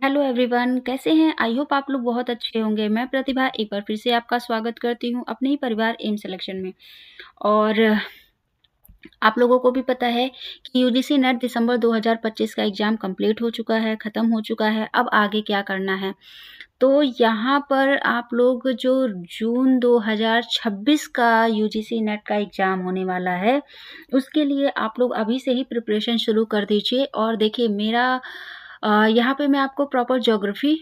Hello everyone, कैसे हैं? I hope आप लोग बहुत अच्छे होंगे। मैं प्रतिभा एक बार फिर से आपका स्वागत करती हूँ अपने ही परिवार एम सिलेक्शन में। और आप लोगों को भी पता है कि यूजीसी नेट दिसंबर 2025 का एग्ज़ाम कंप्लीट हो चुका है, ख़त्म हो चुका है। अब आगे क्या करना है? तो यहाँ पर आप लोग जो जून 2026 का यूजीसी नेट का एग्ज़ाम होने वाला है, उसके लिए आप लोग अभी से ही प्रिपरेशन शुरू कर दीजिए। और देखिए मेरा यहाँ पे मैं आपको प्रॉपर ज्योग्राफी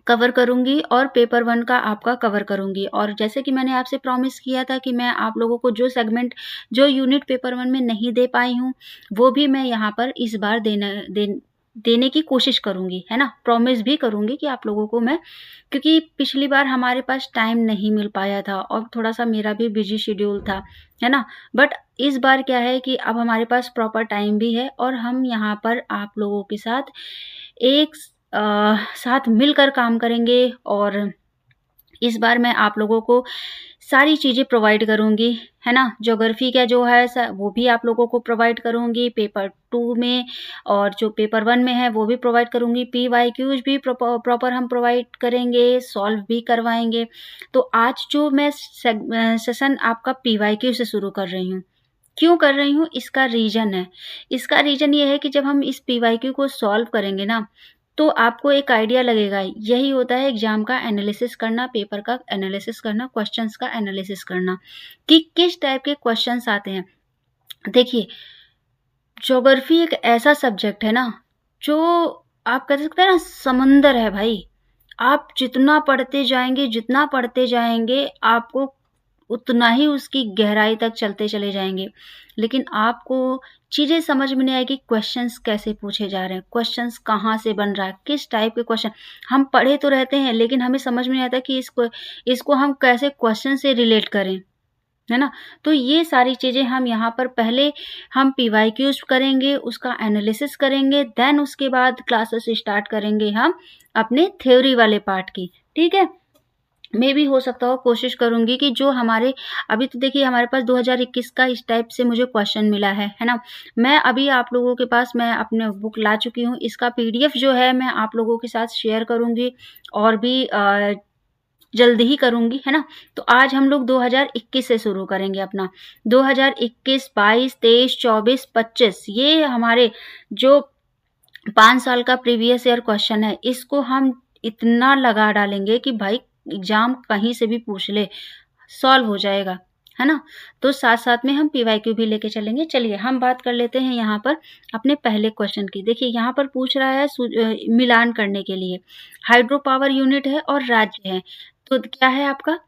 कवर करूँगी और पेपर 1 का आपका कवर करूँगी। और जैसे कि मैंने आपसे प्रॉमिस किया था कि मैं आप लोगों को जो यूनिट पेपर 1 में नहीं दे पाई हूँ, वो भी मैं यहाँ पर इस बार देने की कोशिश करूँगी, है ना? प्रॉमिस भी करूँगी कि आप लोगों को मैं, क्योंकि पिछली बार हमारे पास टाइम नहीं मिल पाया था और थोड़ा-सा मेरा भी बिज़ी शेड्यूल था, है ना? बट इस बार क्या है कि अब हमारे पास प्रॉपर टाइम भी है और हम यहाँ पर आप लोगों के साथ साथ मिलकर काम करेंगे। और इस बार मैं आप लोगों को सारी चीज़ें प्रोवाइड करूँगी, है ना? ज्योग्राफी का जो है वो भी आप लोगों को प्रोवाइड करूँगी पेपर 2 में, और जो पेपर 1 में है वो भी प्रोवाइड करूँगी। पीवाईक्यूज़ भी प्रॉपर हम प्रोवाइड करेंगे, सॉल्व भी करवाएँगे। तो आज जो मैं सेशन आपका पीवाईक्यू से शुरू कर रही हूँ। क्यों कर रही हूँ? इसका रीज़न है। इसका रीज़न ये है कि जब हम इस पीवाईक्यू को सॉल्व करेंगे ना, तो आपको एक आइडिया लगेगा। यही होता है एग्ज़ाम का एनालिसिस करना, पेपर का एनालिसिस करना, क्वेश्चंस का एनालिसिस करना, कि किस टाइप के क्वेश्चंस आते हैं। देखिए, ज्योग्राफी एक ऐसा सब्जेक्ट है ना, जो आप कह सकते हैं ना, समंदर है भाई। आप जितना पढ़ते जाएँगे, आपको उतना ही उसकी गहराई तक चलते चले जाएँगे। लेकिन आपको चीज़ें समझ में नहीं आएगी, क्वेश्चंस कैसे पूछे जा रहे हैं, क्वेश्चंस कहाँ से बन रहा है, किस टाइप के क्वेश्चन। हम पढ़े तो रहते हैं, लेकिन हमें समझ में नहीं आता कि इसको हम कैसे क्वेश्चन से रिलेट करें, है ना? तो ये सारी चीज़ें हम यहाँ पर पहले हम पीवाईक्यूज़ करेंगे, उसका एनालिसिस करेंगे, देन उसके बाद क्लासेस स्टार्ट करेंगे हम अपने थ्योरी वाले पार्ट की, ठीक है? मैं भी हो सकता हो कोशिश करूँगी कि जो हमारे अभी तो देखिए हमारे पास 2021 का इस टाइप से मुझे क्वेश्चन मिला है ना? मैं अभी आप लोगों के पास मैं अपने बुक ला चुकी हूँ, इसका पीडीएफ जो है मैं आप लोगों के साथ शेयर करूँगी और भी जल्द ही करूँगी, है ना? तो आज हम लोग 2021 से शुरू करेंगे अपना। 2021, 22, 23, 24, 25 ये हमारे जो 5 साल का प्रीवियस ईयर क्वेश्चन है, इसको हम इतना लगा डालेंगे कि भाई एग्ज़ाम कहीं से भी पूछ ले, सॉल्व हो जाएगा, है ना? तो साथ-साथ में हम पीवाईक्यू भी लेके चलेंगे। चलिए हम बात कर लेते हैं यहाँ पर अपने पहले क्वेश्चन की। देखिए यहाँ पर पूछ रहा है मिलान करने के लिए। हाइड्रो पावर यूनिट है और राज्य है। तो क्या है आपका?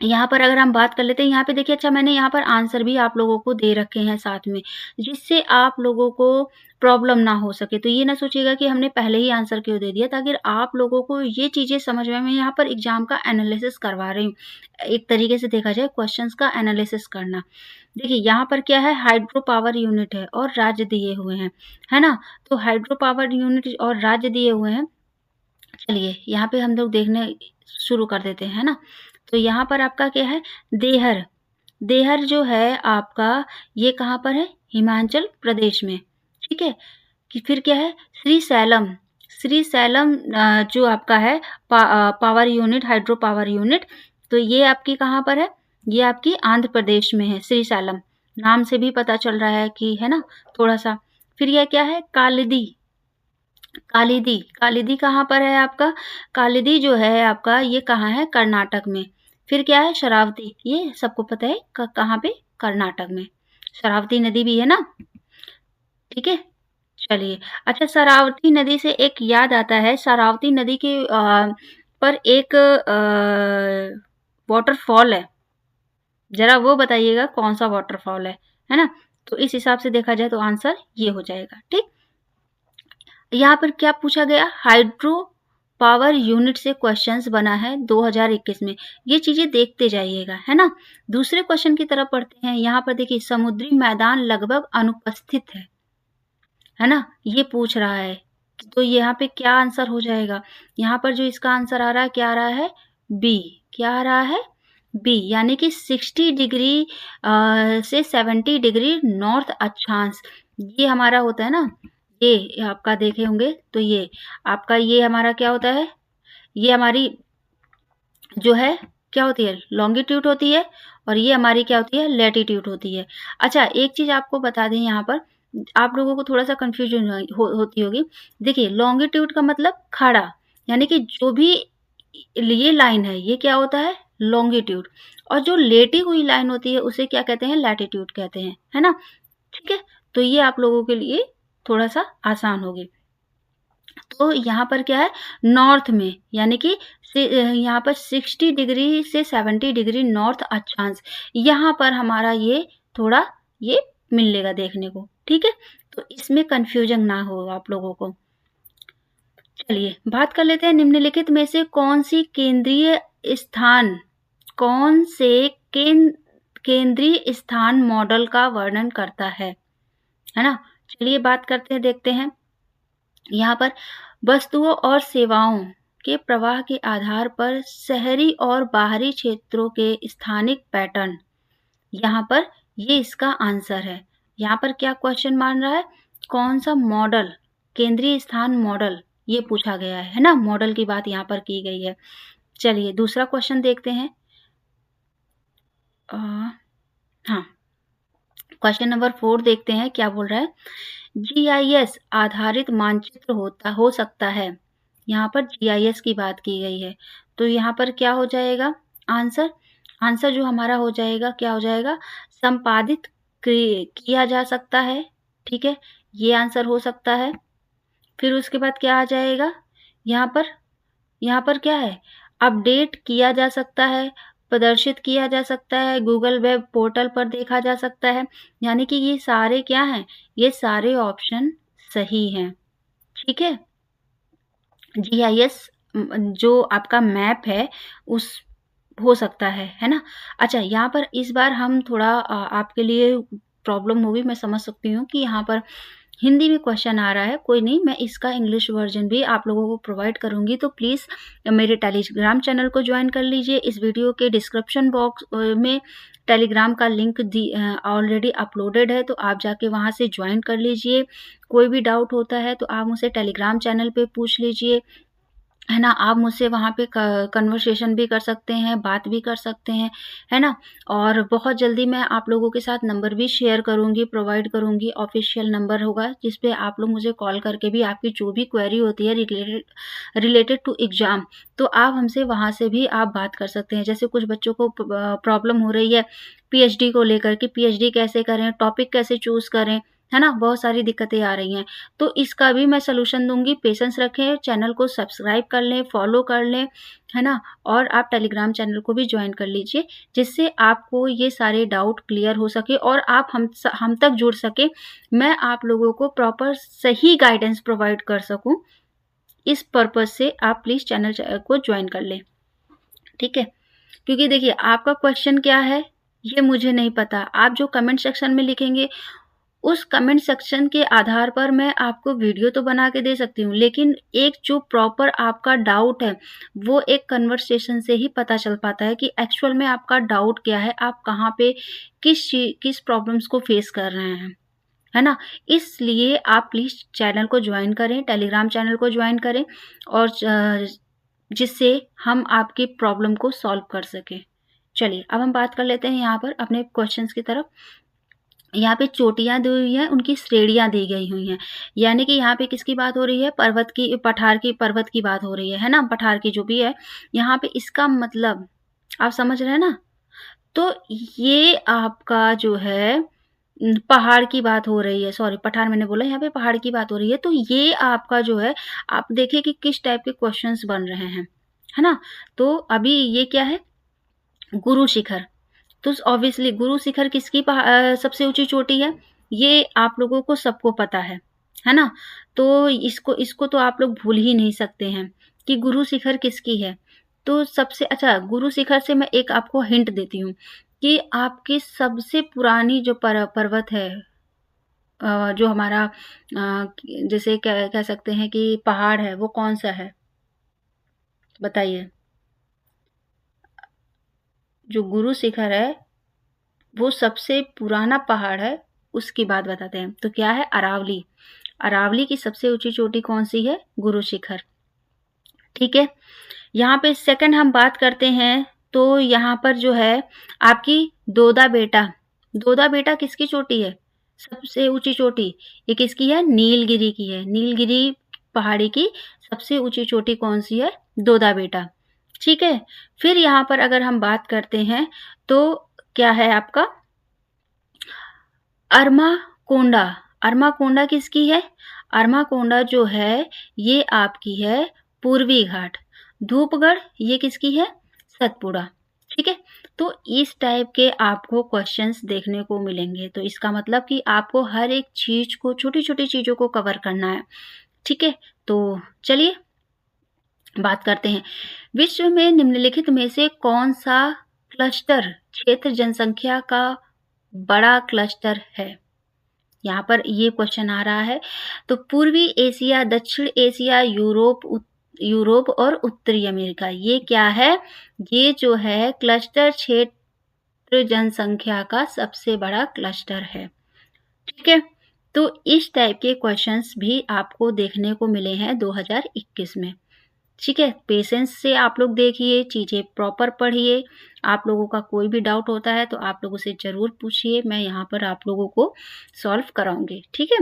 यहाँ पर अगर हम बात कर लेते हैं, यहाँ पे देखिए, अच्छा मैंने यहाँ पर आंसर भी आप लोगों को दे रखे हैं साथ में, जिससे आप लोगों को प्रॉब्लम ना हो सके। तो ये ना सोचिएगा कि हमने पहले ही आंसर क्यों दे दिया, ताकि आप लोगों को ये चीज़ें समझ में, मैं यहाँ पर एग्ज़ाम का एनालिसिस करवा रही हूँ। एक तरीके से देखा जाए क्वेश्चंस का एनालिसिस करना। देखिए यहाँ पर क्या है, हाइड्रो पावर यूनिट है और राज्य दिए हुए हैं, है ना? तो हाइड्रो पावर यूनिट और राज्य दिए हुए हैं। चलिए यहाँ पे हम लोग देखने शुरू कर देते हैं, है ना? तो यहाँ पर आपका क्या है, देहर। देहर जो है आपका, ये कहाँ पर है? हिमाचल प्रदेश में, ठीक है? कि फिर क्या है, श्रीशैलम। श्रीशैलम जो आपका है power unit, hydro power unit, तो ये आपकी कहाँ पर है? ये आपकी आंध्र प्रदेश में है, श्रीशैलम। नाम से भी पता चल रहा है कि, है ना, थोड़ा-सा। फिर ये क्या है? कालिदी। कालिदी, कालिदी कहाँ पर है आपका? कालिदी जो है आपका, ये कहाँ है? कर्नाटक में। फिर क्या है? शरावती, ये सबको पता है कहाँ पे? कर्नाटक में। शरावती नदी भी है ना, ठीक है? चलिए, अच्छा शरावती नदी से एक याद आता है, शरावती नदी के पर एक वाटरफॉल है, ज़रा वो बताइएगा कौन-सा वाटरफॉल है ना? तो इस हिसाब से देखा जाए तो आंसर ये हो जाएगा, ठीक? यहाँ पर क्या पूछा गया? हाइड्रो पावर यूनिट से क्वेश्चंस बना है 2021 में। ये चीज़ें देखते जाइएगा, है ना? दूसरे क्वेश्चन की तरफ पढ़ते हैं। यहाँ पर देखिए, समुद्री मैदान लगभग अनुपस्थित है ना? ये पूछ रहा है। तो यहाँ पे क्या आंसर हो जाएगा? यहाँ पर जो इसका आंसर आ रहा है, क्या आ रहा है? बी। क्या आ रहा है? बी, यानी कि 60 डिग्री से 70 डिग्री नॉर्थ अक्षांश। ये हमारा होता है ना, ये आपका देखे होंगे तो ये आपका ये हमारा क्या होता है, ये हमारी जो है क्या होती है, लॉन्गिट्यूड होती है और ये हमारी क्या होती है, लैटिट्यूड होती है। अच्छा एक चीज़ आपको बता दें यहाँ पर, आप लोगों को थोड़ा-सा कन्फ्यूजन होती होगी। देखिए लॉन्गिट्यूड का मतलब खड़ा, यानी कि जो भी ये लाइन है ये क्या होता है, लॉन्गिट्यूड, और जो लेटी हुई लाइन होती है उसे क्या कहते हैं, लैटिट्यूड कहते हैं, है ना? ठीक है? तो ये आप लोगों के लिए थोड़ा-सा आसान होगी। तो यहाँ पर क्या है, नॉर्थ में यानी कि यहाँ पर 60 डिग्री से 70 डिग्री नॉर्थ अक्षांश, यहाँ पर हमारा ये थोड़ा ये मिलेगा देखने को, ठीक है? तो इसमें कन्फ्यूजन ना हो आप लोगों को। चलिए बात कर लेते हैं निम्नलिखित में से कौन से केंद्रीय स्थान मॉडल का वर्णन करता है ना? चलिए बात करते हैं, देखते हैं। यहाँ पर वस्तुओं और सेवाओं के प्रवाह के आधार पर शहरी और बाहरी क्षेत्रों के स्थानिक पैटर्न, यहाँ पर ये इसका आंसर है। यहाँ पर क्या क्वेश्चन मान रहा है, कौन सा मॉडल, केंद्रीय स्थान मॉडल ये पूछा गया है ना, मॉडल की बात यहाँ पर की गई है। चलिए दूसरा क्वेश्चन देखते हैं। हाँ, क्वेश्चन नंबर 4 देखते हैं क्या बोल रहा है। जीआईएस आधारित मानचित्र हो सकता है, यहाँ पर जीआईएस की बात की गई है। तो यहाँ पर क्या हो जाएगा आंसर, आंसर जो हमारा हो जाएगा क्या हो जाएगा, संपादित किया जा सकता है, ठीक है, ये आंसर हो सकता है। फिर उसके बाद क्या आ जाएगा, यहाँ पर क्या है, अपडेट किया जा सकता है, प्रदर्शित किया जा सकता है, गूगल वेब पोर्टल पर देखा जा सकता है, यानी कि ये सारे क्या हैं, ये सारे ऑप्शन सही हैं, ठीक है। जीआईएस जो आपका मैप है उस हो सकता है ना? अच्छा यहाँ पर इस बार हम थोड़ा आपके लिए प्रॉब्लम होगी, मैं समझ सकती हूँ कि यहाँ पर हिंदी में क्वेश्चन आ रहा है, कोई नहीं, मैं इसका इंग्लिश वर्जन भी आप लोगों को प्रोवाइड करूँगी, तो प्लीज़ मेरे टेलीग्राम चैनल को ज्वाइन कर लीजिए। इस वीडियो के डिस्क्रिप्शन बॉक्स में टेलीग्राम का लिंक ऑलरेडी अपलोडेड है, तो आप जाके वहाँ से ज्वाइन कर लीजिए। कोई भी डाउट होता है तो आप मुझसे टेलीग्राम चैनल पे पूछ लीजिए, है ना? आप मुझसे वहाँ पे कन्वर्सेशन भी कर सकते हैं, बात भी कर सकते हैं, है ना? और बहुत जल्दी मैं आप लोगों के साथ नंबर भी शेयर करूँगी, प्रोवाइड करूँगी, ऑफ़िशियल नंबर होगा जिस पे आप लोग मुझे कॉल करके भी आपकी जो भी क्वेरी होती है रिलेटेड टू एग्ज़ाम, तो आप हमसे वहाँ से भी आप बात कर सकते हैं। जैसे कुछ बच्चों को प्रॉब्लम हो रही है पीएचडी को लेकर कि पीएचडी कैसे करें, टॉपिक कैसे चूज़ करें, है ना? बहुत सारी दिक्कतें आ रही हैं। तो इसका भी मैं सॉल्यूशन दूँगी, पेशेंस रखें, चैनल को सब्सक्राइब कर लें, फॉलो कर लें, है ना? और आप टेलीग्राम चैनल को भी जॉइन कर लीजिए, जिससे आपको ये सारे डाउट क्लियर हो सके और आप हम तक जुड़ सकें, मैं आप लोगों को प्रॉपर सही गाइडेंस प्रोवाइड कर सकूँ। इस पर्पज़ से आप प्लीज़ चैनल को जॉइन कर लें, ठीक है? क्योंकि देखिए आपका क्वेश्चन क्या है, ये मुझे नहीं पता। आप जो कमेंट सेक्शन में लिखेंगे उस कमेंट सेक्शन के आधार पर मैं आपको वीडियो तो बना के दे सकती हूँ, लेकिन एक जो प्रॉपर आपका डाउट है, वो एक कन्वर्सेशन से ही पता चल पाता है कि एक्चुअल में आपका डाउट क्या है, आप कहाँ पे किस प्रॉब्लम्स को फेस कर रहे हैं, है ना? इसलिए आप प्लीज़ चैनल को जॉइन करें, टेलीग्राम चैनल को जॉइन करें और जिससे हम आपकी प्रॉब्लम को सॉल्व कर सकें। चलिए, अब हम बात कर लेते हैं यहाँ पर अपने क्वेश्चंस की तरफ। यहाँ पे चोटियाँ दी हुई हैं, उनकी श्रेणियाँ दी गई हुई हैं। यानी कि यहाँ पे किसकी बात हो रही है? पर्वत की बात हो रही है ना? पठार की जो भी है, यहाँ पे इसका मतलब आप समझ रहे हैं ना? तो ये आपका जो है पहाड़ की बात हो रही है, सॉरी पठार मैंने बोला, यहाँ पे पहाड़ की बात हो रही है। तो ये आपका जो है, आप देखिए कि किस टाइप के क्वेश्चंस बन रहे हैं, है ना? तो अभी ये क्या है? गुरु शिखर। तो ऑब्वियसली गुरु शिखर किसकी सबसे ऊँची चोटी है? ये आप लोगों को सबको पता है ना? तो इसको इसको तो आप लोग भूल ही नहीं सकते हैं कि गुरु शिखर किसकी है। तो सबसे अच्छा गुरु शिखर से मैं एक आपको हिंट देती हूँ कि आपकी सबसे पुरानी जो पर्वत है, जो हमारा जैसे कह सकते हैं कि पहाड़ है, वो कौन-सा है? बताइए। जो गुरु शिखर है वो सबसे पुराना पहाड़ है, उसकी बात बताते हैं। तो क्या है? अरावली। अरावली की सबसे ऊंची चोटी कौन सी है? गुरु शिखर। ठीक है, यहाँ पे सेकंड हम बात करते हैं तो यहाँ पर जो है आपकी दोदा बेटा, दोदा बेटा किसकी चोटी है? सबसे ऊंची चोटी, ये किसकी है? नीलगिरी की है। नीलगिरी पहाड़ी की सबसे ऊंची चोटी कौन सी है? दोदा बेटा। ठीक है, फिर यहाँ पर अगर हम बात करते हैं तो क्या है आपका? अरमा कोंडा किसकी है? अरमा कोंडा जो है ये आपकी है पूर्वी घाट। धूपगढ़ ये किसकी है? सतपुड़ा। ठीक है, तो इस टाइप के आपको क्वेश्चंस देखने को मिलेंगे। तो इसका मतलब कि आपको हर एक चीज को, छोटी छोटी चीजों को कवर करना है। ठीक है, तो चलिए बात करते हैं। विश्व में निम्नलिखित में से कौन सा क्लस्टर क्षेत्र जनसंख्या का बड़ा क्लस्टर है? यहाँ पर ये क्वेश्चन आ रहा है। तो पूर्वी एशिया, दक्षिण एशिया, यूरोप और उत्तरी अमेरिका, ये क्या है? ये जो है क्लस्टर क्षेत्र जनसंख्या का सबसे बड़ा क्लस्टर है। ठीक है, तो इस टाइप के क्वेश्चंस भी आपको देखने को मिले हैं 2021 में। ठीक है, पेशेंस से आप लोग देखिए, चीज़ें प्रॉपर पढ़िए। आप लोगों का कोई भी डाउट होता है तो आप लोगों से ज़रूर पूछिए, मैं यहाँ पर आप लोगों को सॉल्व कराऊंगी। ठीक है,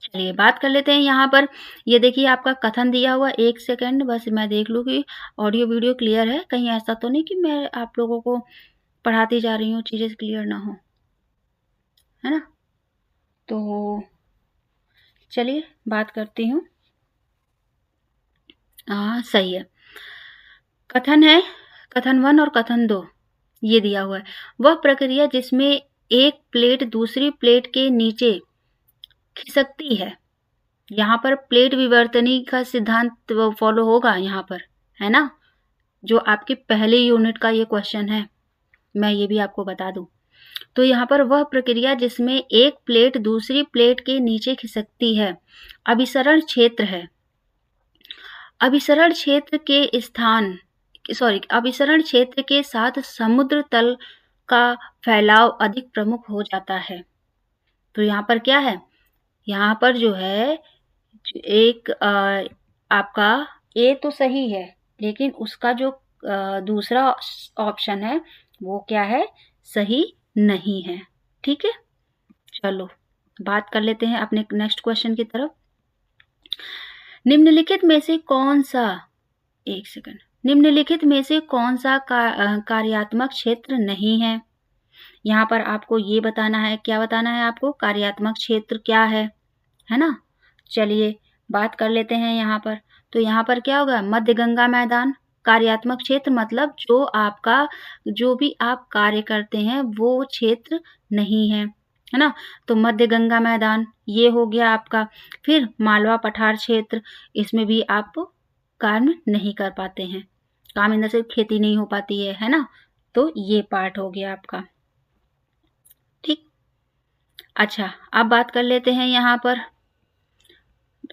चलिए बात कर लेते हैं यहाँ पर। ये देखिए आपका कथन दिया हुआ, एक सेकंड बस मैं देख लूँ कि ऑडियो वीडियो क्लियर है। कहीं ऐसा तो नहीं कि मैं आप लोगों को पढ़ाती जा रही हूँ, चीज़ें क्लियर ना हो, है ना? तो चलिए बात करती हूँ। हाँ सही है। कथन है, कथन 1 और कथन 2 ये दिया हुआ है। वह प्रक्रिया जिसमें एक प्लेट दूसरी प्लेट के नीचे खिसकती है। यहाँ पर प्लेट विवर्तनी का सिद्धांत फॉलो होगा यहाँ पर, है ना? जो आपके पहले यूनिट का ये क्वेश्चन है, मैं ये भी आपको बता दूं। तो यहाँ पर वह प्रक्रिया जिसमें एक प्लेट दूसरी प्लेट के नीचे खिसकती है अभिसरण क्षेत्र है। अभिसरण क्षेत्र के साथ समुद्र तल का फैलाव अधिक प्रमुख हो जाता है। तो यहाँ पर क्या है? यहाँ पर जो है एक आपका ए तो सही है, लेकिन उसका जो दूसरा ऑप्शन है वो क्या है? सही नहीं है। ठीक है, चलो बात कर लेते हैं अपने नेक्स्ट क्वेश्चन की तरफ। निम्नलिखित में से कौन सा कार्यात्मक क्षेत्र नहीं है? यहाँ पर आपको ये बताना है, क्या बताना है आपको? कार्यात्मक क्षेत्र क्या है ना? चलिए बात कर लेते हैं यहाँ पर। तो यहाँ पर क्या होगा? मध्य गंगा मैदान कार्यात्मक क्षेत्र, मतलब जो भी आप कार्य करते हैं वो क्षेत्र नहीं है ना? तो मध्य गंगा मैदान ये हो गया आपका। फिर मालवा पठार क्षेत्र, इसमें भी आप काम नहीं कर पाते हैं, काम इन से खेती नहीं हो पाती है ना? तो ये पार्ट हो गया आपका। ठीक, अच्छा अब बात कर लेते हैं यहाँ पर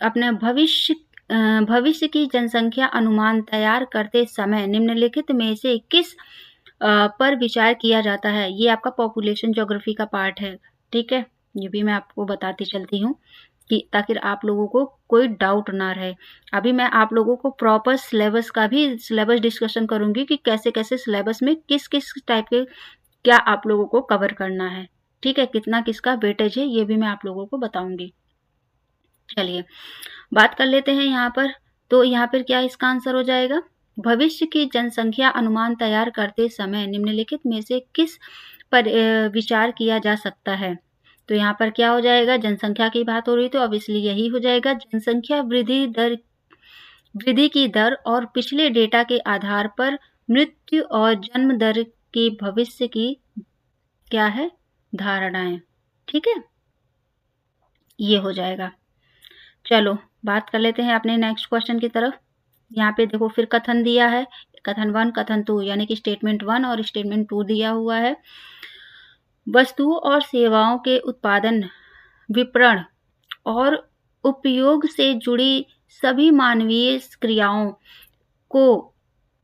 अपने भविष्य की जनसंख्या अनुमान तैयार करते समय निम्नलिखित में से किस पर विचार किया जाता है? ये आपका पॉपुलेशन ज्योग्राफी का पार्ट है। ठीक है, ये भी मैं आपको बताती चलती हूँ कि ताकि आप लोगों को कोई डाउट ना रहे। अभी मैं आप लोगों को प्रॉपर सिलेबस डिस्कशन करूंगी कि कैसे कैसे सिलेबस में किस किस टाइप के क्या आप लोगों को कवर करना है। ठीक है, कितना किसका वेटेज है ये भी मैं आप लोगों को बताऊंगी। चलिए बात कर लेते हैं यहाँ पर। तो यहाँ पर क्या इसका आंसर हो जाएगा? भविष्य की जनसंख्या अनुमान तैयार करते समय निम्नलिखित में से किस पर विचार किया जा सकता है? तो यहाँ पर क्या हो जाएगा? जनसंख्या की बात हो रही तो ऑब्वियसली यही हो जाएगा। जनसंख्या वृद्धि की दर और पिछले डेटा के आधार पर मृत्यु और जन्म दर की भविष्य की क्या है? धारणाएं। ठीक है, ये हो जाएगा। चलो बात कर लेते हैं अपने नेक्स्ट क्वेश्चन की तरफ। यहाँ पे देखो फिर कथन दिया है, कथन 1 कथन 2, यानी कि स्टेटमेंट 1 और स्टेटमेंट 2 दिया हुआ है। वस्तुओं और सेवाओं के उत्पादन, विपणन और उपयोग से जुड़ी सभी मानवीय क्रियाओं को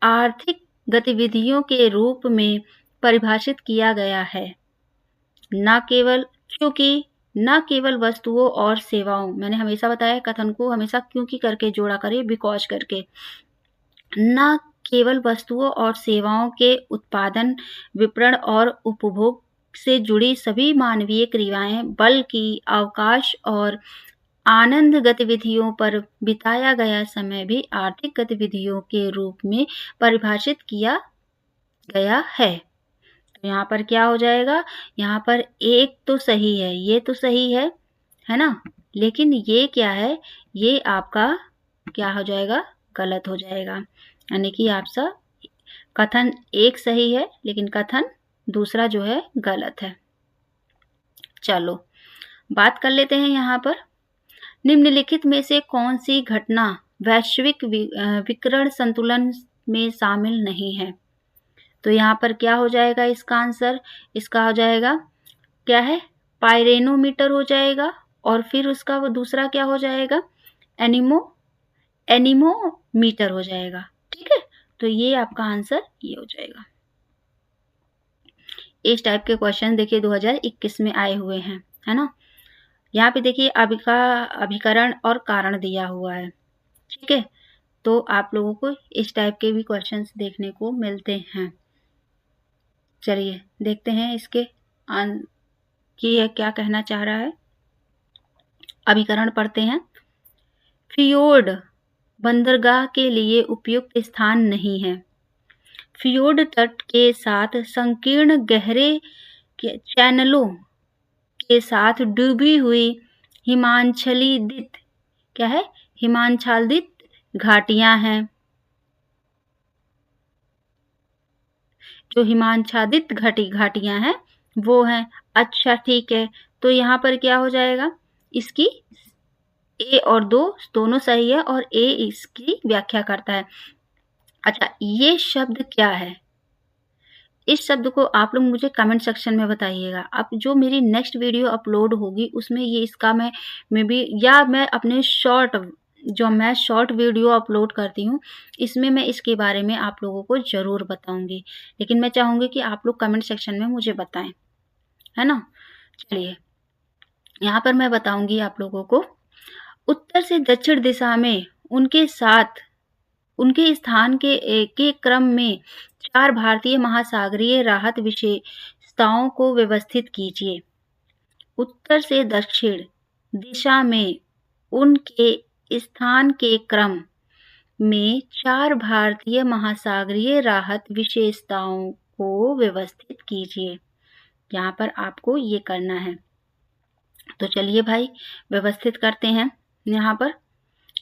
आर्थिक गतिविधियों के रूप में परिभाषित किया गया है, न न केवल वस्तुओं और सेवाओं, मैंने हमेशा बताया कथन को हमेशा क्योंकि करके जोड़ा करें, बिकॉज करके, न केवल वस्तुओं और सेवाओं के उत्पादन, विपणन और उपभोग से जुड़ी सभी मानवीय क्रियाएं, बल्कि अवकाश और आनंद गतिविधियों पर बिताया गया समय भी आर्थिक गतिविधियों के रूप में परिभाषित किया गया है। तो यहाँ पर क्या हो जाएगा, यहाँ पर एक तो सही है, ये तो सही है ना, लेकिन ये क्या है, ये आपका क्या हो जाएगा, गलत हो जाएगा। यानी कि आपका कथन एक सही है लेकिन कथन दूसरा जो है गलत है। चलो बात कर लेते हैं यहाँ पर, निम्नलिखित में से कौन सी घटना वैश्विक विकिरण संतुलन में शामिल नहीं है। तो यहाँ पर क्या हो जाएगा इसका आंसर, इसका हो जाएगा क्या है, पायरेनोमीटर हो जाएगा, और फिर उसका वो दूसरा क्या हो जाएगा, एनीमोमीटर हो जाएगा। ठीक है, तो ये आपका आंसर ये हो जाएगा। इस टाइप के क्वेश्चन देखिए 2021 में आए हुए हैं, है ना। यहाँ पे देखिए अभिकरण और कारण दिया हुआ है। ठीक है, तो आप लोगों को इस टाइप के भी क्वेश्चंस देखने को मिलते हैं। चलिए देखते हैं इसके कि यह क्या कहना चाह रहा है। अभिकरण पढ़ते हैं। फियोर्ड बंदरगाह के लिए उपयुक्त स्थान नहीं है। फियोर्ड तट के साथ संकीर्ण गहरे चैनलों के साथ डूबी हुई हिमांचलित क्या है, हिमांचलित घाटियां हैं। जो हिमांचलित घाटियां हैं वो हैं। अच्छा ठीक है, तो यहाँ पर क्या हो जाएगा, इसकी ए और दो दोनों सही है और ए इसकी व्याख्या करता है। अच्छा ये शब्द क्या है, इस शब्द को आप लोग मुझे कमेंट सेक्शन में बताइएगा। अब जो मेरी नेक्स्ट वीडियो अपलोड होगी उसमें ये इसका मैं भी, या मैं अपने शॉर्ट वीडियो अपलोड करती हूँ इसमें मैं इसके बारे में आप लोगों को ज़रूर बताऊंगी, लेकिन मैं चाहूँगी कि आप लोग कमेंट सेक्शन में मुझे बताएं, है ना। चलिए यहाँ पर मैं बताऊंगी आप लोगों को, उत्तर से दक्षिण दिशा में उनके स्थान के क्रम में 4 भारतीय महासागरीय राहत विशेषताओं को व्यवस्थित कीजिए। उत्तर से दक्षिण दिशा में उनके स्थान के क्रम में 4 भारतीय महासागरीय राहत विशेषताओं को व्यवस्थित कीजिए। यहाँ पर आपको ये करना है। तो चलिए भाई व्यवस्थित करते हैं। यहाँ पर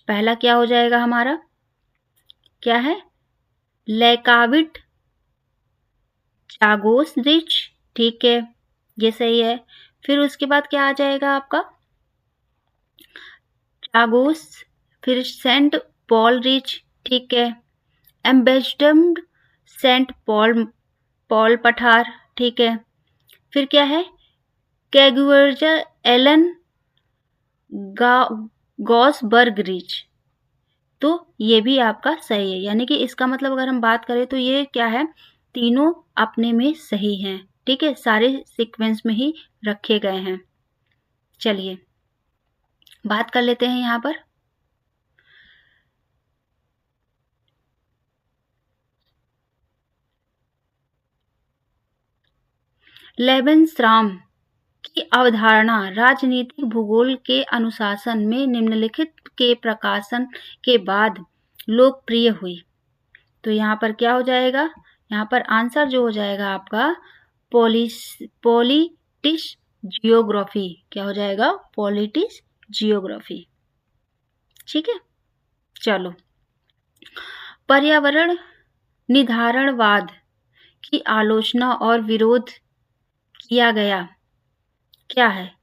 पहला क्या हो जाएगा हमारा, क्या है, लेकाविट चागोस रिच, ठीक है ये सही है। फिर उसके बाद क्या आ जाएगा आपका, चागोस, फिर सेंट पॉल रिच, ठीक है। एम्बेस्डम्ड सेंट पॉल पठार, ठीक है। फिर क्या है, कैगुअर्जर एलन गॉसबर्ग रिच, तो ये भी आपका सही है। यानी कि इसका मतलब अगर हम बात करें तो ये क्या है, तीनों अपने में सही हैं, ठीक है, सारे सीक्वेंस में ही रखे गए हैं। चलिए बात कर लेते हैं यहाँ पर, लेबेनस्राम की अवधारणा राजनीतिक भूगोल के अनुशासन में निम्नलिखित के प्रकाशन के बाद लोकप्रिय हुई। तो यहाँ पर क्या हो जाएगा, यहाँ पर आंसर जो हो जाएगा आपका पॉलिटिक्स जियोग्राफी, क्या हो जाएगा, पॉलिटिक्स जियोग्राफी, ठीक है। चलो पर्यावरण निर्धारणवाद की आलोचना और विरोध किया गया क्या है।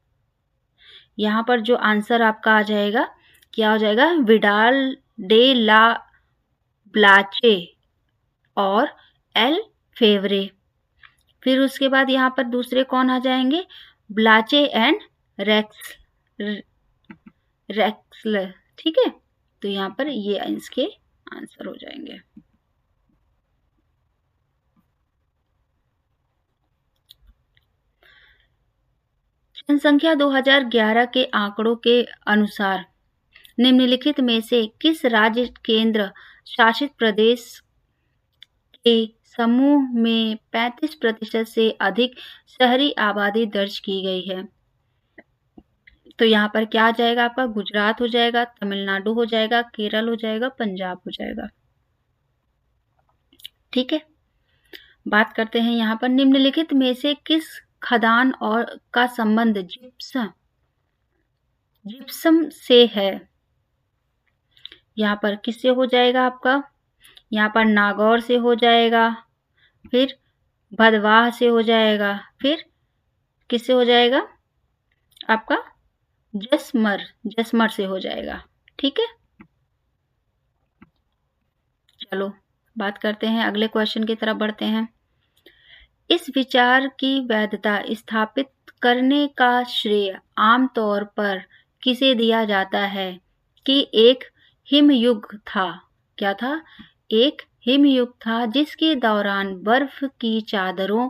यहाँ पर जो आंसर आपका आ जाएगा क्या हो जाएगा, विडाल डे ला ब्लाचे और एल फेवरे। फिर उसके बाद यहाँ पर दूसरे कौन आ जाएंगे, ब्लाचे एंड रेक्सलर, ठीक है। तो यहाँ पर ये इसके आंसर हो जाएंगे। जनसंख्या 2011 के आंकड़ों के अनुसार निम्नलिखित में से किस राज्य केंद्र शासित प्रदेश के समूह में 35% से अधिक शहरी आबादी दर्ज की गई है? तो यहाँ पर क्या आ जाएगा आपका? गुजरात हो जाएगा, तमिलनाडु हो जाएगा, केरल हो जाएगा, पंजाब हो जाएगा। ठीक है, बात करते हैं यहाँ पर निम्नलिखित में से किस खदान और का संबंध जिप्सम से है? यहाँ पर किससे हो जाएगा आपका? यहाँ पर नागौर से हो जाएगा, फिर भदवाह से हो जाएगा, फिर किससे हो जाएगा आपका? जसमर से हो जाएगा। ठीक है, चलो बात करते हैं, अगले क्वेश्चन की तरफ बढ़ते हैं। इस विचार की वैधता स्थापित करने का श्रेय आमतौर पर किसे दिया जाता है कि एक हिमयुग था? क्या था? एक हिमयुग था जिसके दौरान बर्फ की चादरों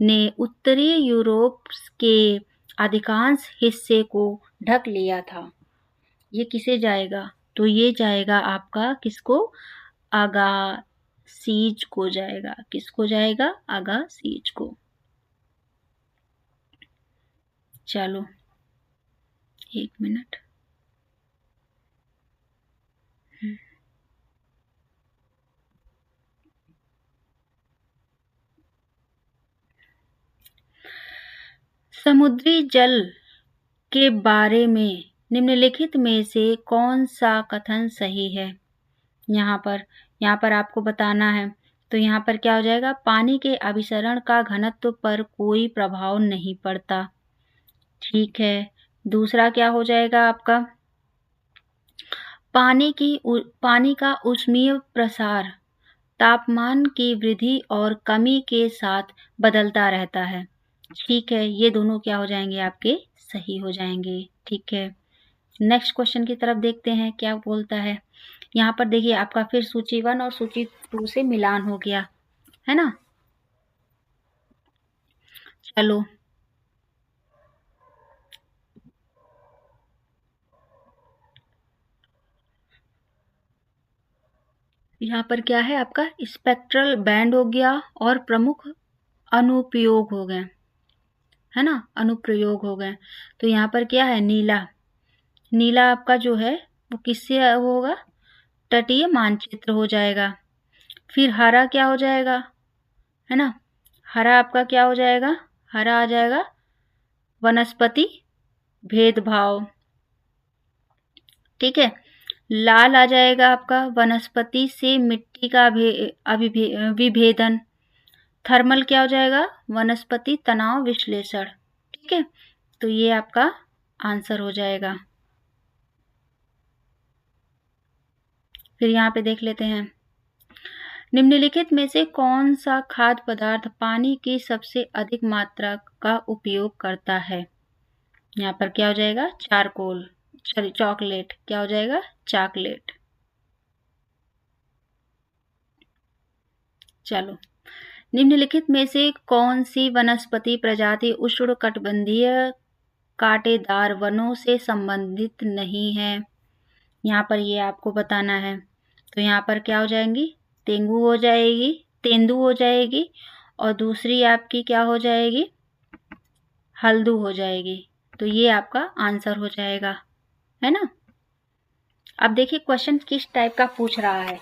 ने उत्तरी यूरोप के अधिकांश हिस्से को ढक लिया था। ये किसे जाएगा? तो ये जाएगा आपका किसको? अगासीज को जाएगा। किसको जाएगा? अगासीज को। चलो 1 मिनट। समुद्री जल के बारे में निम्नलिखित में से कौन सा कथन सही है? यहाँ पर आपको बताना है। तो यहाँ पर क्या हो जाएगा? पानी के अभिसरण का घनत्व पर कोई प्रभाव नहीं पड़ता। ठीक है, दूसरा क्या हो जाएगा आपका? पानी का ऊष्मीय प्रसार तापमान की वृद्धि और कमी के साथ बदलता रहता है। ठीक है, ये दोनों क्या हो जाएंगे आपके? सही हो जाएंगे। ठीक है, नेक्स्ट क्वेश्चन की तरफ देखते हैं क्या बोलता है। यहाँ पर देखिए आपका फिर सूची 1 और सूची 2 से मिलान हो गया है ना। चलो यहाँ पर क्या है आपका? स्पेक्ट्रल बैंड हो गया और प्रमुख अनुप्रयोग हो गए, है ना, अनुप्रयोग हो गए। तो यहाँ पर क्या है? नीला आपका जो है वो किससे होगा? तटीय मानचित्र हो जाएगा। फिर हरा क्या हो जाएगा? है ना, हरा आपका क्या हो जाएगा? हरा आ जाएगा वनस्पति भेदभाव। ठीक है, लाल आ जाएगा आपका वनस्पति से मिट्टी का विभेदन। थर्मल क्या हो जाएगा? वनस्पति तनाव विश्लेषण। ठीक है, तो ये आपका आंसर हो जाएगा। फिर यहाँ पे देख लेते हैं निम्नलिखित में से कौन सा खाद्य पदार्थ पानी की सबसे अधिक मात्रा का उपयोग करता है? यहाँ पर क्या हो जाएगा? चॉकलेट। क्या हो जाएगा? चॉकलेट। चलो, निम्नलिखित में से कौन सी वनस्पति प्रजाति उष्णकटिबंधीय कांटेदार वनों से संबंधित नहीं है? यहाँ पर ये आपको बताना है। तो यहाँ पर क्या हो जाएंगी? तेंदू हो जाएगी और दूसरी आपकी क्या हो जाएगी? हल्दू हो जाएगी। तो ये आपका आंसर हो जाएगा, है ना। अब देखिए क्वेश्चन किस टाइप का पूछ रहा है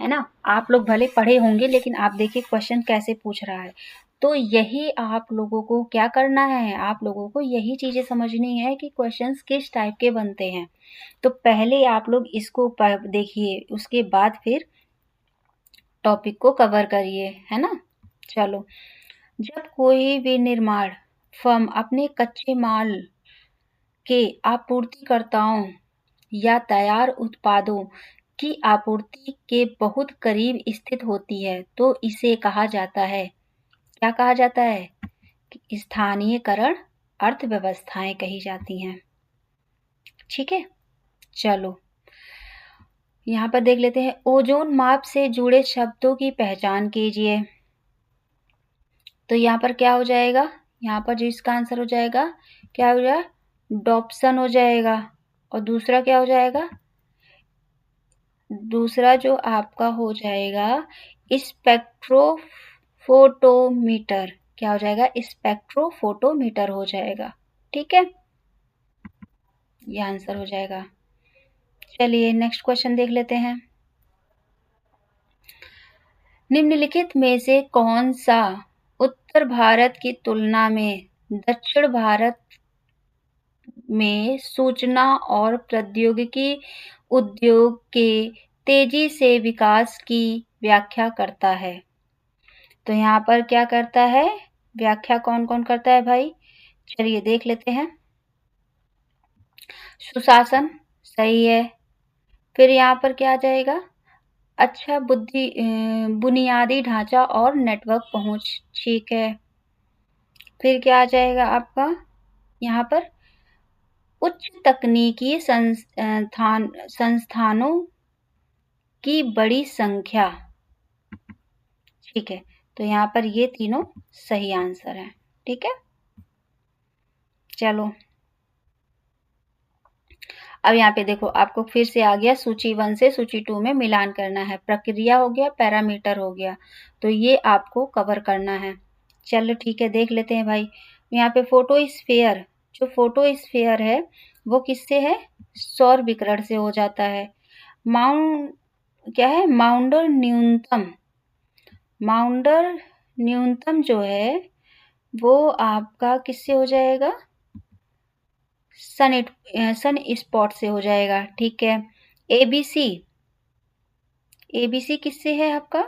ना। आप लोग भले पढ़े होंगे लेकिन आप देखिए क्वेश्चन कैसे पूछ रहा है। तो यही आप लोगों को क्या करना है? आप लोगों को यही चीजें समझनी है कि क्वेश्चंस किस टाइप के बनते हैं। तो पहले आप लोग इसको देखिए, उसके बाद फिर टॉपिक को कवर करिए, है ना। चलो, जब कोई भी निर्माण फर्म अपने कच्चे माल के आपूर्तिकर्ताओं या तैयार उत्पादों की आपूर्ति के बहुत करीब स्थित होती है तो इसे कहा जाता है, क्या कहा जाता है? कि स्थानीयकरण अर्थव्यवस्थाएं कही जाती हैं। ठीक है, चलो यहाँ पर देख लेते हैं ओजोन माप से जुड़े शब्दों की पहचान कीजिए। तो यहाँ पर क्या हो जाएगा? यहाँ पर जो इसका आंसर हो जाएगा क्या हो जाएगा, डॉप्सन हो जाएगा। और दूसरा क्या हो जाएगा, दूसरा जो आपका हो जाएगा स्पेक्ट्रोफोटोमीटर। क्या हो जाएगा, स्पेक्ट्रोफोटोमीटर हो जाएगा। ठीक है, ये आंसर हो जाएगा। चलिए नेक्स्ट क्वेश्चन देख लेते हैं। निम्नलिखित में से कौन सा उत्तर भारत की तुलना में दक्षिण भारत में सूचना और प्रौद्योगिकी उद्योग के तेजी से विकास की व्याख्या करता है? तो यहाँ पर क्या करता है, व्याख्या कौन कौन करता है भाई? चलिए देख लेते हैं। सुशासन सही है। फिर यहाँ पर क्या आ जाएगा, अच्छा बुनियादी ढांचा और नेटवर्क पहुंच, ठीक है। फिर क्या आ जाएगा आपका यहाँ पर, उच्च तकनीकी संस्थानों की बड़ी संख्या, ठीक है। तो यहाँ पर ये तीनों सही आंसर है। ठीक है, चलो अब यहाँ पे देखो, आपको फिर से आ गया सूची 1 से सूची 2 में मिलान करना है। प्रक्रिया हो गया, पैरामीटर हो गया, तो ये आपको कवर करना है। चलो ठीक है, देख लेते हैं भाई। यहाँ पे फोटोस्फीयर, जो फोटोस्फीयर है वो किससे है, सौर विकिरण से हो जाता है। माउंट क्या है, माउंडर न्यूनतम जो है वो आपका किससे हो जाएगा, सन स्पॉट से हो जाएगा। ठीक है, एबीसी, एबीसी किससे है आपका,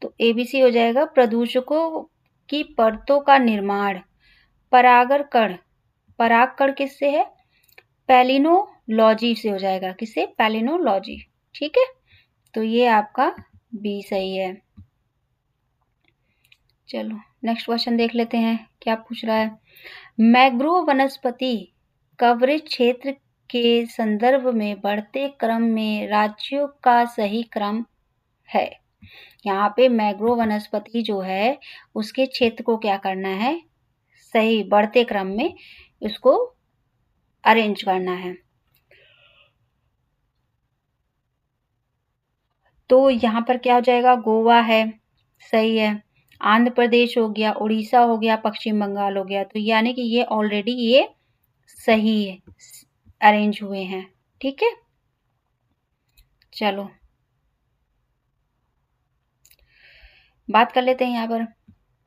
तो एबीसी हो जाएगा प्रदूषकों की परतों का निर्माण। परागकण, परागकण किससे है, पैलिनोलॉजी से हो जाएगा। किससे, पैलिनोलॉजी। ठीक है, तो ये आपका बी सही है। चलो नेक्स्ट क्वेश्चन देख लेते हैं, क्या पूछ रहा है। मैंग्रोव वनस्पति कवरेज क्षेत्र के संदर्भ में बढ़ते क्रम में राज्यों का सही क्रम है। यहाँ पे मैंग्रोव वनस्पति जो है उसके क्षेत्र को क्या करना है, सही बढ़ते क्रम में उसको अरेंज करना है। तो यहाँ पर क्या हो जाएगा, गोवा है, सही है। आंध्र प्रदेश हो गया, उड़ीसा हो गया, पश्चिम बंगाल हो गया। तो यानी कि ये ऑलरेडी ये सही है, अरेंज हुए हैं। ठीक है, चलो बात कर लेते हैं यहाँ पर,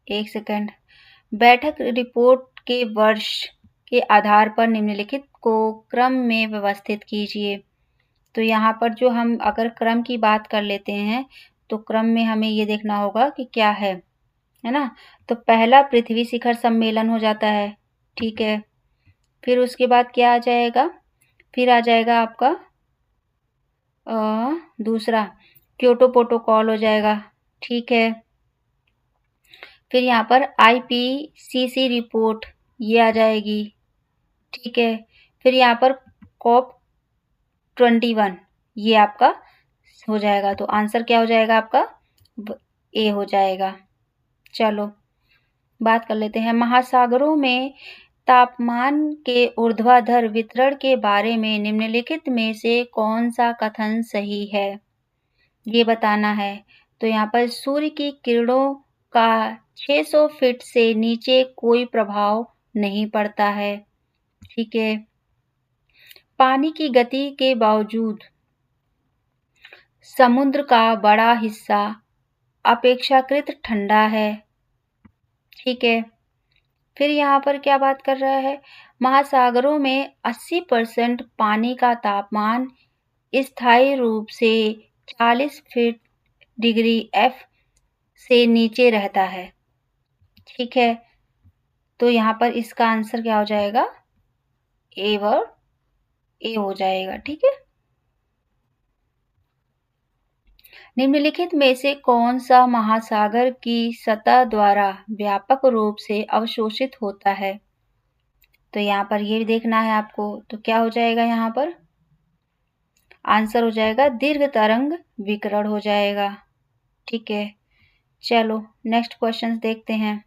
एक सेकंड। बैठक रिपोर्ट के वर्ष के आधार पर निम्नलिखित को क्रम में व्यवस्थित कीजिए। तो यहाँ पर जो हम अगर क्रम की बात कर लेते हैं तो क्रम में हमें ये देखना होगा कि क्या है ना। तो पहला पृथ्वी शिखर सम्मेलन हो जाता है, ठीक है। फिर उसके बाद क्या आ जाएगा, फिर आ जाएगा आपका दूसरा क्योटो प्रोटोकॉल हो जाएगा, ठीक है। फिर यहाँ पर आईपीसीसी रिपोर्ट ये आ जाएगी, ठीक है। फिर यहाँ पर कॉप 21 ये आपका हो जाएगा। तो आंसर क्या हो जाएगा आपका, ए हो जाएगा। चलो बात कर लेते हैं। महासागरों में तापमान के ऊर्ध्वाधर वितरण के बारे में निम्नलिखित में से कौन सा कथन सही है, ये बताना है। तो यहाँ पर सूर्य की किरणों का 600 फीट से नीचे कोई प्रभाव नहीं पड़ता है, ठीक है। पानी की गति के बावजूद समुद्र का बड़ा हिस्सा अपेक्षाकृत ठंडा है, ठीक है। फिर यहाँ पर क्या बात कर रहा है, महासागरों में 80% पानी का तापमान स्थायी रूप से 40 फीट डिग्री F से नीचे रहता है, ठीक है। तो यहाँ पर इसका आंसर क्या हो जाएगा, ए व ए हो जाएगा, ठीक है। निम्नलिखित में से कौन सा महासागर की सतह द्वारा व्यापक रूप से अवशोषित होता है। तो यहाँ पर ये भी देखना है आपको। तो क्या हो जाएगा, यहाँ पर आंसर हो जाएगा दीर्घ तरंग विकिरण हो जाएगा, ठीक है। चलो नेक्स्ट क्वेश्चन देखते हैं।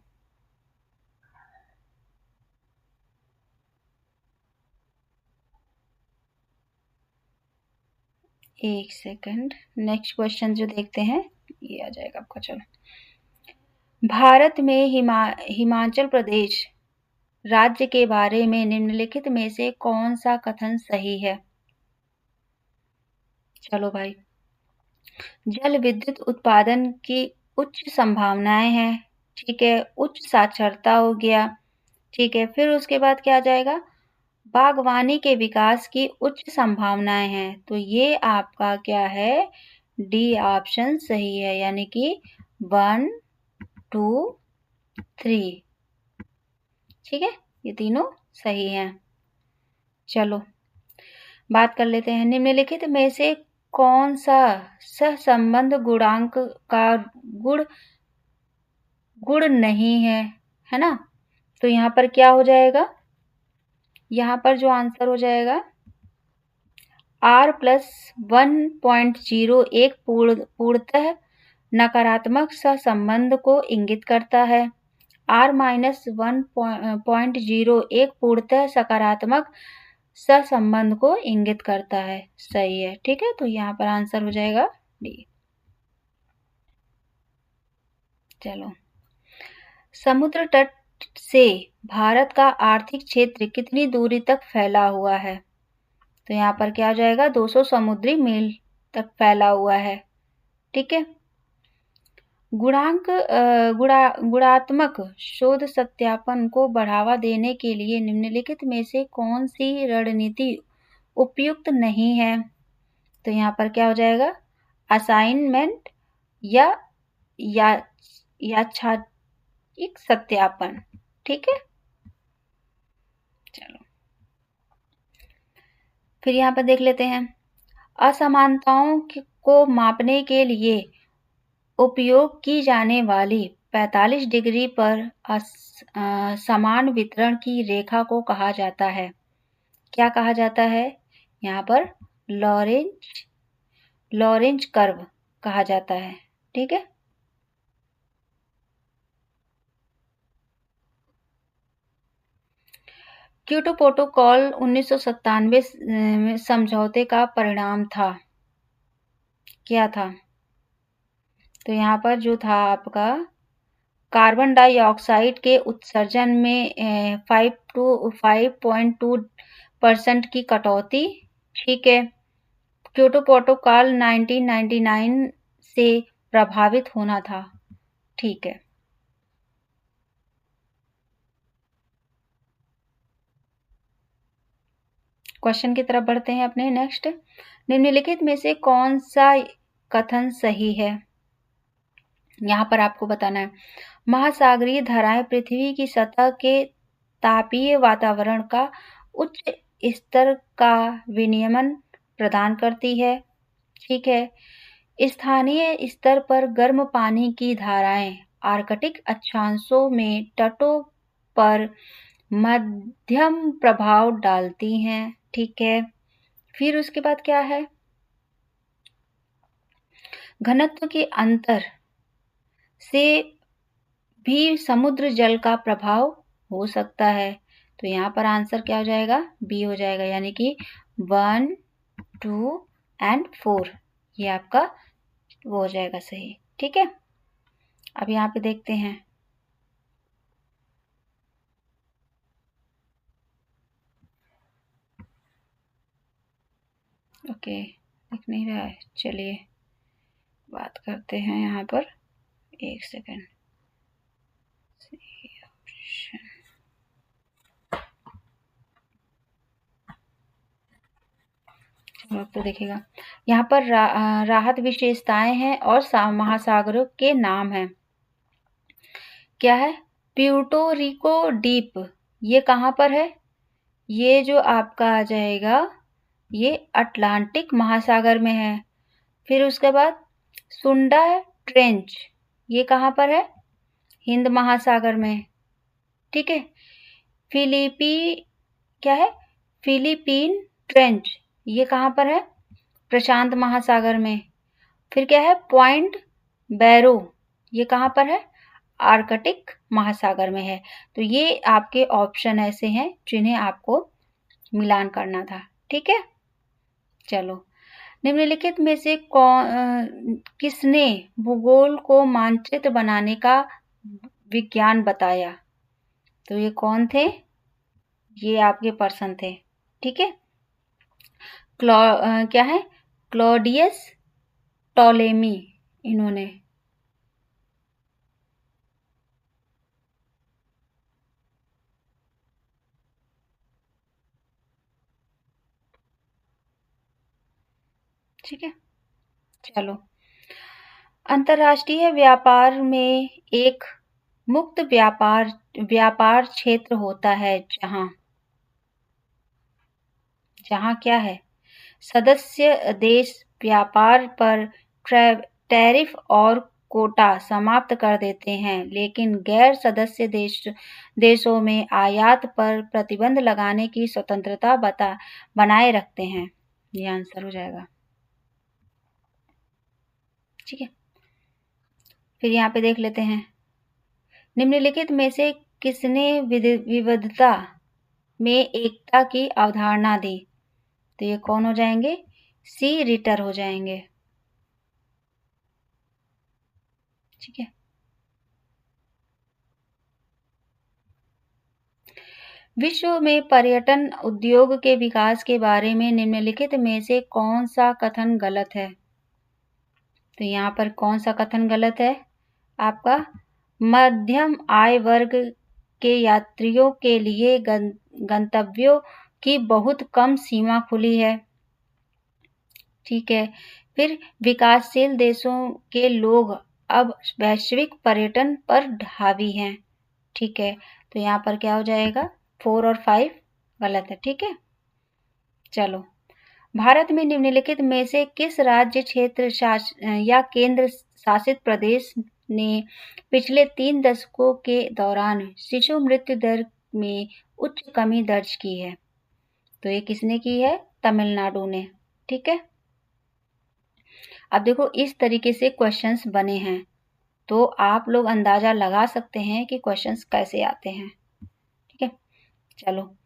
एक सेकंड, नेक्स्ट क्वेश्चन जो देखते हैं ये आ जाएगा आपका। चलो, भारत में हिमाचल प्रदेश राज्य के बारे में निम्नलिखित में से कौन सा कथन सही है? चलो भाई, जल विद्युत उत्पादन की उच्च संभावनाएं हैं, ठीक है, उच्च साक्षरता हो गया, ठीक है, फिर उसके बाद क्या आ जाएगा? बागवानी के विकास की उच्च संभावनाएं हैं। तो ये आपका क्या है? डी ऑप्शन सही है, यानी कि 1 2 3, ठीक है, ये तीनों सही हैं। चलो, बात कर लेते हैं, निम्नलिखित में से कौन सा सहसंबंध गुणांक का गुण नहीं है ना? तो यहाँ पर क्या हो जाएगा? यहाँ पर जो आंसर हो जाएगा R+1.0 एक पूर्णतः नकारात्मक सहसंबंध को इंगित करता है। R-1.0 एक पूर्णतः सकारात्मक सहसंबंध को इंगित करता है। सही है, ठीक है, तो यहाँ पर आंसर हो जाएगा डी। चलो, समुद्र तट से भारत का आर्थिक क्षेत्र कितनी दूरी तक फैला हुआ है? तो यहाँ पर क्या हो जाएगा? 200 समुद्री मील तक फैला हुआ है, ठीक है। गुणात्मक शोध सत्यापन को बढ़ावा देने के लिए निम्नलिखित में से कौन सी रणनीति उपयुक्त नहीं है? तो यहाँ पर क्या हो जाएगा? असाइनमेंट या यादृच्छिक सत्यापन, ठीक है। चलो, फिर यहाँ पर देख लेते हैं, असमानताओं को मापने के लिए उपयोग की जाने वाली 45 डिग्री पर समान वितरण की रेखा को कहा जाता है। क्या कहा जाता है? यहाँ पर लॉरेंज कर्व कहा जाता है, ठीक है। क्योटो प्रोटोकॉल 1997 में समझौते का परिणाम था। क्या था? तो यहाँ पर जो था आपका कार्बन डाइऑक्साइड के उत्सर्जन में 5.2% की कटौती, ठीक है। क्योटो प्रोटोकॉल 1999 से प्रभावित होना था, ठीक है। क्वेश्चन की तरफ बढ़ते हैं अपने। नेक्स्ट, निम्नलिखित में से कौन सा कथन सही है? यहाँ पर आपको बताना है, महासागरीय धाराएं पृथ्वी की सतह के तापीय वातावरण का उच्च स्तर का विनियमन प्रदान करती है, ठीक है। स्थानीय स्तर पर गर्म पानी की धाराएं आर्कटिक अक्षांशों में तटों पर मध्यम प्रभाव डालती हैं, ठीक है। फिर उसके बाद क्या है? घनत्व के अंतर से भी समुद्र जल का प्रभाव हो सकता है। तो यहाँ पर आंसर क्या हो जाएगा? बी हो जाएगा, यानी कि 1 2 एंड 4 ये आपका वो हो जाएगा सही, ठीक है। अब यहाँ पे देखते हैं, ओके, दिख नहीं रहा है, चलिए बात करते हैं यहाँ पर। एक सेकेंड, तो देखिएगा यहाँ पर राहत विशेषताएं हैं और महासागरों के नाम हैं। क्या है? प्यूर्टो रिको डीप, ये कहाँ पर है? ये जो आपका आ जाएगा ये अटलांटिक महासागर में है। फिर उसके बाद सुंडा ट्रेंच, ये कहाँ पर है? हिंद महासागर में, ठीक है। क्या है? फिलीपीन ट्रेंच, ये कहाँ पर है? प्रशांत महासागर में। फिर क्या है? पॉइंट बैरो, ये कहाँ पर है? आर्कटिक महासागर में है। तो ये आपके ऑप्शन ऐसे हैं जिन्हें आपको मिलान करना था, ठीक है। चलो, निम्नलिखित में से किसने भूगोल को मानचित्र बनाने का विज्ञान बताया? तो ये कौन थे? ये आपके पर्सन थे। ठीक है, क्या है? क्लॉडियस टॉलेमी, इन्होंने। ठीक है, चलो। अंतर्राष्ट्रीय व्यापार में एक मुक्त व्यापार क्षेत्र होता है जहां जहां क्या है? सदस्य देश व्यापार पर टैरिफ और कोटा समाप्त कर देते हैं, लेकिन गैर सदस्य देशों में आयात पर प्रतिबंध लगाने की स्वतंत्रता बनाए रखते हैं। ये आंसर हो जाएगा। ठीक है, फिर यहाँ पे देख लेते हैं, निम्नलिखित में से किसने विविधता में एकता की अवधारणा दी? तो ये कौन हो जाएंगे? सी रिटर हो जाएंगे। ठीक है, विश्व में पर्यटन उद्योग के विकास के बारे में निम्नलिखित में से कौन सा कथन गलत है? तो यहाँ पर कौन सा कथन गलत है आपका? मध्यम आय वर्ग के यात्रियों के लिए गंतव्यों की बहुत कम सीमा खुली है। ठीक है, फिर विकासशील देशों के लोग अब वैश्विक पर्यटन पर हावी हैं। ठीक है, तो यहाँ पर क्या हो जाएगा? 4 और 5 गलत है। ठीक है, चलो। भारत में निम्नलिखित में से किस राज्य क्षेत्र या केंद्र शासित प्रदेश ने पिछले 3 दशकों के दौरान शिशु मृत्यु दर में उच्च कमी दर्ज की है? तो ये किसने की है? तमिलनाडु ने। ठीक है, अब देखो इस तरीके से क्वेश्चंस बने हैं, तो आप लोग अंदाजा लगा सकते हैं कि क्वेश्चंस कैसे आते हैं। ठीक है, चलो।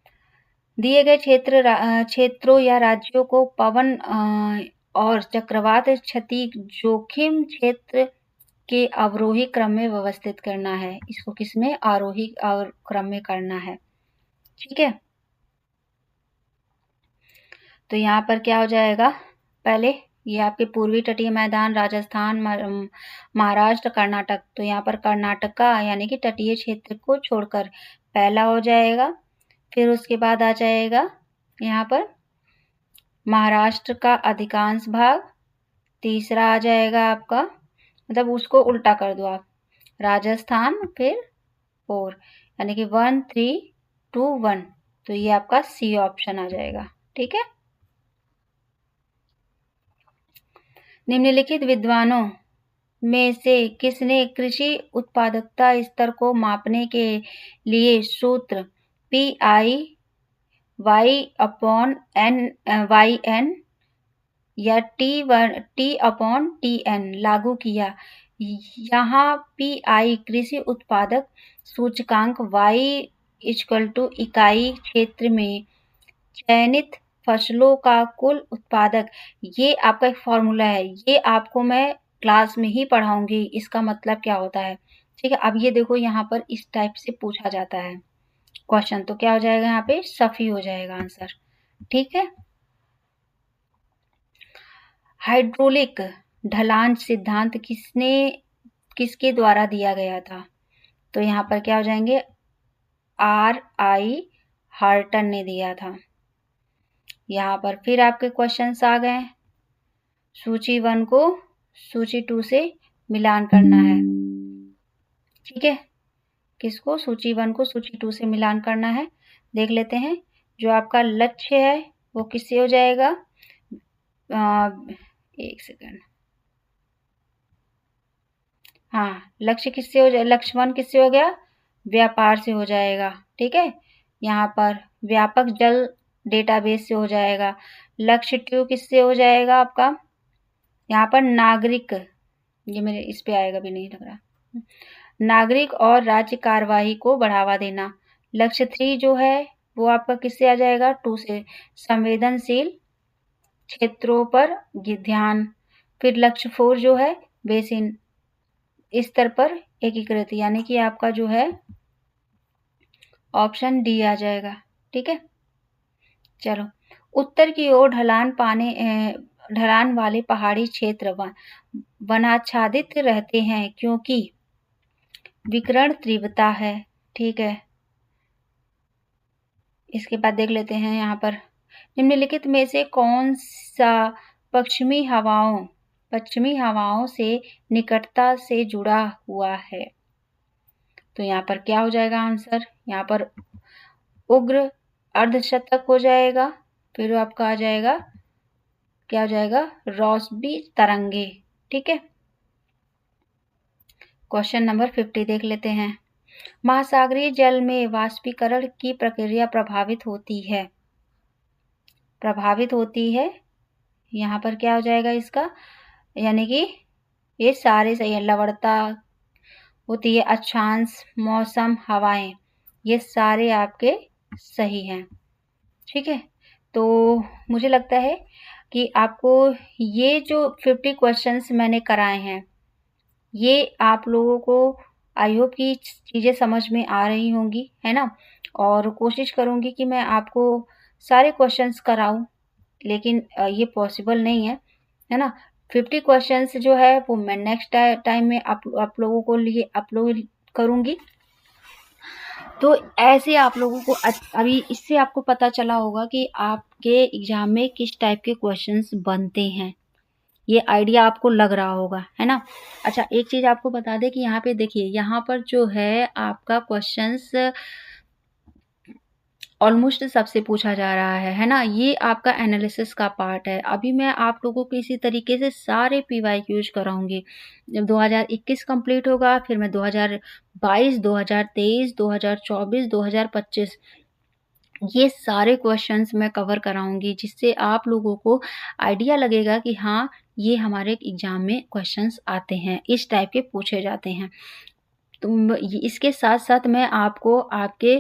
दिए गए क्षेत्रों या राज्यों को पवन और चक्रवात क्षति जोखिम क्षेत्र के अवरोही क्रम में व्यवस्थित करना है। इसको किसमें? आरोही क्रम में करना है। ठीक है, तो यहाँ पर क्या हो जाएगा? पहले ये आपके पूर्वी तटीय मैदान, राजस्थान, महाराष्ट्र, कर्नाटक। तो यहाँ पर कर्नाटका यानी कि तटीय क्षेत्र को छोड़कर पहला हो जाएगा। फिर उसके बाद आ जाएगा यहाँ पर महाराष्ट्र का अधिकांश भाग। तीसरा आ जाएगा आपका, मतलब उसको उल्टा कर दो आप, राजस्थान, फिर 4, यानी कि 1 3 2 1। तो ये आपका सी ऑप्शन आ जाएगा। ठीक है, निम्नलिखित विद्वानों में से किसने कृषि उत्पादकता स्तर को मापने के लिए सूत्र PI YN या T/TN लागू किया? यहाँ PI कृषि उत्पादक सूचकांक, Y = इकाई क्षेत्र में चयनित फसलों का कुल उत्पादक। ये आपका एक फॉर्मूला है, ये आपको मैं क्लास में ही पढ़ाऊंगी, इसका मतलब क्या होता है। ठीक है, अब ये देखो यहाँ पर इस टाइप से पूछा जाता है क्वेश्चन, तो क्या हो जाएगा? यहाँ पे सफी हो जाएगा आंसर। ठीक है, हाइड्रोलिक ढलान सिद्धांत किसके द्वारा दिया गया था? तो यहाँ पर क्या हो जाएंगे? RI हार्टन ने दिया था। यहाँ पर फिर आपके क्वेश्चंस आ गए। सूची 1 को सूची 2 से मिलान करना है। ठीक है, किसको? सूची 1 को सूची 2 से मिलान करना है। देख लेते हैं, जो आपका लक्ष्य है वो किससे हो जाएगा? एक सेकंड। हाँ, लक्ष्य किससे हो जाए? लक्ष्य 1 किससे हो गया? व्यापार से हो जाएगा। ठीक है, यहाँ पर व्यापक जल डेटाबेस से हो जाएगा। लक्ष्य 2 किससे हो जाएगा आपका? यहाँ पर नागरिक, ये मेरे इस पे आएगा भी नहीं लग रहा, नागरिक और राज्य कार्यवाही को बढ़ावा देना। लक्ष्य 3 जो है वो आपका किससे आ जाएगा? 2 से, संवेदनशील क्षेत्रों पर ध्यान। फिर लक्ष्य 4 जो है बेसिन स्तर पर एकीकृत, यानी कि आपका जो है ऑप्शन डी आ जाएगा। ठीक है, चलो। उत्तर की ओर ढलान वाले पहाड़ी क्षेत्र वनाच्छादित रहते हैं क्योंकि विकिरण तीव्रता है। ठीक है, इसके बाद देख लेते हैं यहाँ पर निम्नलिखित में से कौन सा पश्चिमी हवाओं से निकटता से जुड़ा हुआ है। तो यहाँ पर क्या हो जाएगा आंसर, यहाँ पर उग्र अर्धशतक हो जाएगा। फिर आपका आ जाएगा, क्या हो जाएगा, रोसबी तरंगे। ठीक है, क्वेश्चन नंबर 50 देख लेते हैं। महासागरीय जल में वाष्पीकरण की प्रक्रिया प्रभावित होती है। यहाँ पर क्या हो जाएगा इसका, यानी कि ये सारे सही है। लवणता होती है, अक्षांश, मौसम, हवाएं, ये सारे आपके सही हैं। ठीक है, तो मुझे लगता है कि आपको ये जो 50 क्वेश्चंस मैंने कराए हैं, ये आप लोगों को आई होप की चीज़ें समझ में आ रही होंगी, है ना। और कोशिश करूँगी कि मैं आपको सारे क्वेश्चंस कराऊँ, लेकिन ये पॉसिबल नहीं है ना। 50 क्वेश्चंस जो है वो मैं नेक्स्ट टाइम में आप लोगों को लिए अपलोड करूँगी। तो ऐसे आप लोगों को अभी इससे आपको पता चला होगा कि आपके एग्जाम में किस टाइप के क्वेश्चंस बनते हैं, ये आइडिया आपको लग रहा होगा, है ना। अच्छा, एक चीज़ आपको बता दें कि यहाँ पे देखिए, यहाँ पर जो है आपका क्वेश्चंस ऑलमोस्ट सबसे पूछा जा रहा है ना। ये आपका एनालिसिस का पार्ट है। अभी मैं आप लोगों को इसी तरीके से सारे PYQs कराऊंगी। जब 2021 कंप्लीट होगा, फिर मैं 2022, 2023, 2024, 2025 ये सारे क्वेश्चंस मैं कवर कराऊंगी, जिससे आप लोगों को आइडिया लगेगा कि हाँ, ये हमारे एग्जाम में क्वेश्चंस आते हैं, इस टाइप के पूछे जाते हैं। तो इसके साथ साथ मैं आपको आपके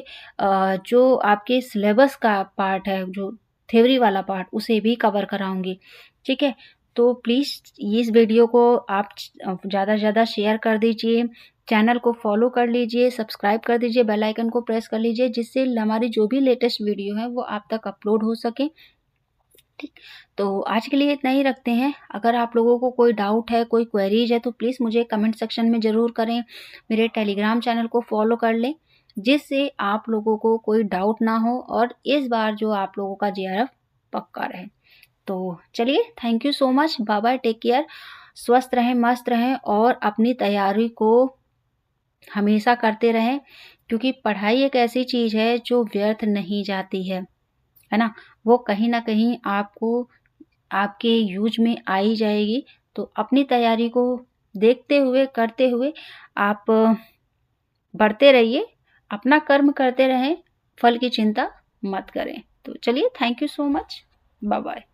जो आपके सिलेबस का पार्ट है, जो थ्योरी वाला पार्ट, उसे भी कवर कराऊंगी। ठीक है, तो प्लीज़ इस वीडियो को आप ज़्यादा से ज़्यादा शेयर कर दीजिए, चैनल को फॉलो कर लीजिए, सब्सक्राइब कर दीजिए, बेल आइकन को प्रेस कर लीजिए, जिससे हमारी जो भी लेटेस्ट वीडियो है वो आप तक अपलोड हो सके। ठीक, तो आज के लिए इतना ही रखते हैं। अगर आप लोगों को कोई डाउट है, कोई क्वेरीज है, तो प्लीज़ मुझे कमेंट सेक्शन में ज़रूर करें। मेरे टेलीग्राम चैनल को फॉलो कर लें, जिससे आप लोगों को कोई डाउट ना हो और इस बार जो आप लोगों का JRF पक्का रहे। तो चलिए, thank you so much, bye bye, take care, स्वस्थ रहें, मस्त रहें और अपनी तैयारी को हमेशा करते रहें, क्योंकि पढ़ाई एक ऐसी चीज़ है जो व्यर्थ नहीं जाती है ना। वो कहीं ना कहीं आपको आपके यूज में आ ही जाएगी। तो अपनी तैयारी को देखते हुए, करते हुए आप बढ़ते रहिए, अपना कर्म करते रहें, फल की चिंता मत करें। तो चलिए, thank you so much, bye bye.